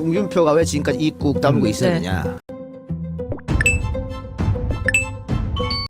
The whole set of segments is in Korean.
홍준표가 왜 지금까지 입국 다물고 있었느냐.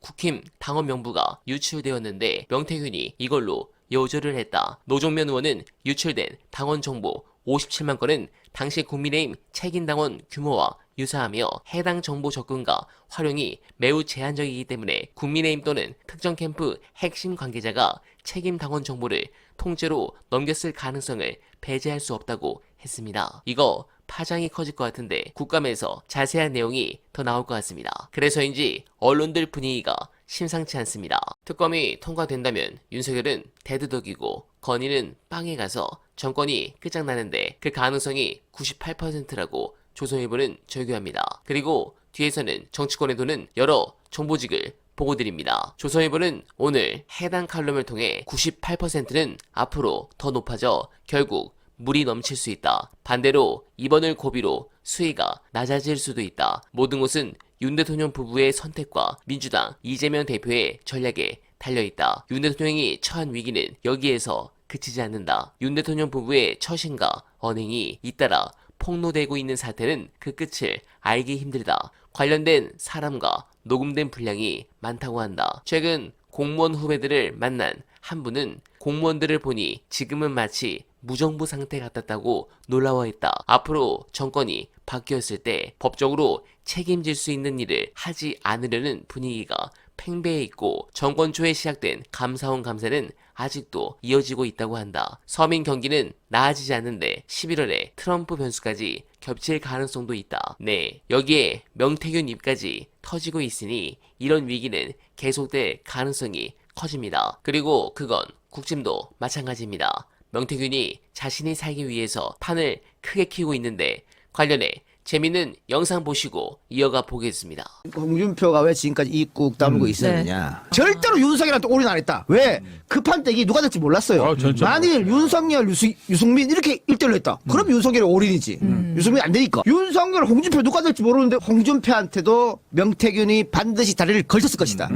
국힘 당원 명부가 유출되었는데 명태균이 이걸로 요절을 했다. 노종면 의원은 유출된 당원 정보 57만 건은 당시 국민의힘 책임당원 규모와 유사하며 해당 정보 접근과 활용이 매우 제한적이기 때문에 국민의힘 또는 특정 캠프 핵심 관계자가 책임당원 정보를 통째로 넘겼을 가능성을 배제할 수 없다고 했습니다. 이거 파장이 커질 것 같은데 국감에서 자세한 내용이 더 나올 것 같습니다. 그래서인지 언론들 분위기가 심상치 않습니다. 특검이 통과된다면 윤석열은 대두덕이고 건의는 빵에 가서 정권이 끝장나는데 그 가능성이 98%라고 조선일보는 절규합니다. 그리고 뒤에서는 정치권에 도는 여러 정보직을 보고드립니다. 조선일보는 오늘 해당 칼럼을 통해 98%는 앞으로 더 높아져 결국 물이 넘칠 수 있다. 반대로 이번을 고비로 수위가 낮아질 수도 있다. 모든 것은 윤 대통령 부부의 선택과 민주당 이재명 대표의 전략에 달려있다. 윤 대통령이 처한 위기는 여기에서 그치지 않는다. 윤 대통령 부부의 처신과 언행이 잇따라 폭로되고 있는 사태는 그 끝을 알기 힘들다. 관련된 사람과 녹음된 분량이 많다고 한다. 최근 공무원 후배들을 만난 한 분은 공무원들을 보니 지금은 마치 무정부 상태 같았다고 놀라워했다. 앞으로 정권이 바뀌었을 때 법적으로 책임질 수 있는 일을 하지 않으려는 분위기가 팽배해 있고 정권 초에 시작된 감사원 감사는 아직도 이어지고 있다고 한다. 서민 경기는 나아지지 않는데 11월에 트럼프 변수까지 겹칠 가능성도 있다. 네, 여기에 명태균 입까지 터지고 있으니 이런 위기는 계속될 가능성이 커집니다. 그리고 그건 국짐도 마찬가지입니다. 명태균이 자신이 살기 위해서 판을 크게 키우고 있는데 관련해 재밌는 영상 보시고 이어가 보겠습니다. 홍준표가 왜 지금까지 입국 다물고 있었느냐. 절대로 윤석열한테 올인 안 했다. 왜? 그 판때기 누가 될지 몰랐어요. 만일 윤석열, 유승민 이렇게 1대1로 했다. 그럼 윤석열이 올인이지. 유승민이 안 되니까. 윤석열, 홍준표 누가 될지 모르는데 홍준표한테도 명태균이 반드시 다리를 걸쳤을 것이다.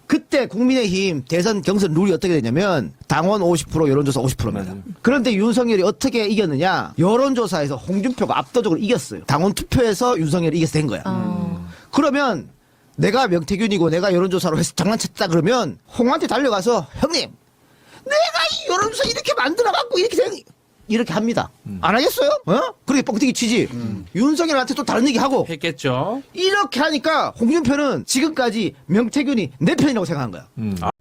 그때 국민의힘 대선 경선 룰이 어떻게 되냐면 당원 50%, 여론조사 50%입니다. 그런데 윤석열이 어떻게 이겼느냐. 여론조사에서 홍준표가 압도적으로 이겼어요. 당원 투표에서 윤석열이 이겨서 된 거야. 그러면 내가 명태균이고 내가 여론조사로 해서 장난쳤다 그러면 홍한테 달려가서 형님 내가 이 여론조사 이렇게 만들어갖고 이렇게 합니다. 안 하겠어요? 그렇게 뻥튀기 치지. 윤석열한테 또 다른 얘기 하고 했겠죠. 이렇게 하니까 홍준표는 지금까지 명태균이 내 편이라고 생각한 거야.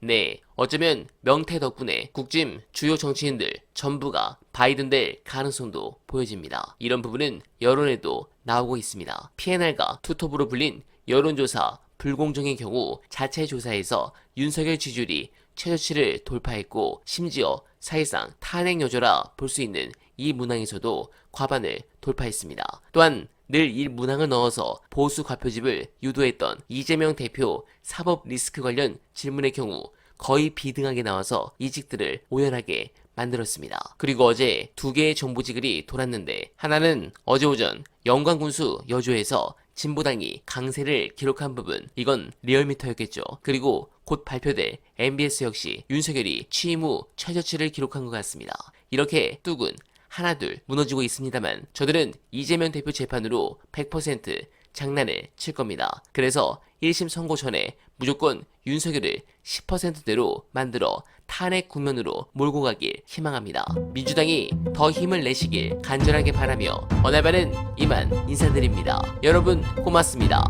네, 어쩌면 명태 덕분에 국짐 주요 정치인들 전부가 바이든 될 가능성도 보여집니다. 이런 부분은 여론에도 나오고 있습니다. PNR과 투톱으로 불린 여론조사 불공정의 경우 자체 조사에서 윤석열 지지율이 최저치를 돌파했고 심지어 사실상 탄핵 여조라 볼 수 있는 이 문항에서도 과반을 돌파했습니다. 또한 늘 이 문항을 넣어서 보수 과표집을 유도했던 이재명 대표 사법 리스크 관련 질문의 경우 거의 비등하게 나와서 이직들을 오열하게 만들었습니다. 그리고 어제 두 개의 정보지글이 돌았는데 하나는 어제 오전 영광군수 여조에서 진보당이 강세를 기록한 부분, 이건 리얼미터였겠죠. 그리고 곧 발표될 MBS 역시 윤석열이 취임 후 최저치를 기록한 것 같습니다. 이렇게 뚝은 하나둘 무너지고 있습니다만 저들은 이재명 대표 재판으로 100% 장난을 칠 겁니다. 그래서 1심 선고 전에 무조건 윤석열을 10%대로 만들어 탄핵 국면으로 몰고 가길 희망합니다. 민주당이 더 힘을 내시길 간절하게 바라며 오늘 발은 이만 인사드립니다. 여러분 고맙습니다.